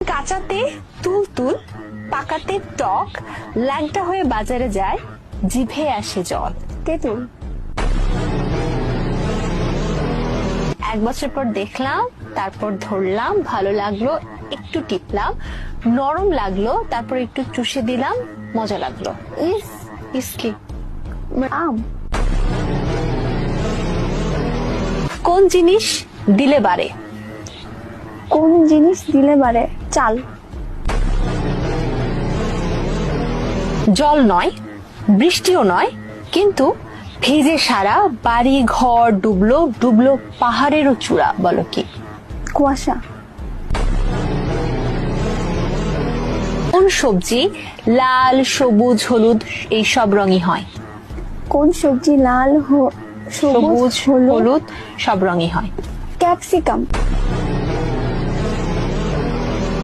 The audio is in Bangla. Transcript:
কাঁচাতে তুলতুল, পাকাতে টক, ল্যাংটা হয়ে বাজারে যায়, জিভে আসে জল। তেঁতুল। 1 বছর পর দেখলাম, তারপর ধরলাম, ভালো লাগলো, একটু টিপলাম, নরম লাগলো, তারপর একটু চুষে দিলাম, মজা লাগলো। ইসকি আম। কোন জিনিস দিলে বাড়ে? কোন জিনিস দিলে বাড়ে? চাল। জল নয়, বৃষ্টিও নয়, কিন্তু ভিজে সারা বাড়ি ঘর ডুবলো, ডুবলো পাহাড়েরও চূড়া। বলো কি? কুয়াশা। কোন সবজি লাল, সবুজ, হলুদ এই সব রঙই হয়? কোন সবজি লাল, সবুজ, সবুজ, হলুদ? হলুদ সব রঙই হয়। ক্যাপসিকাম।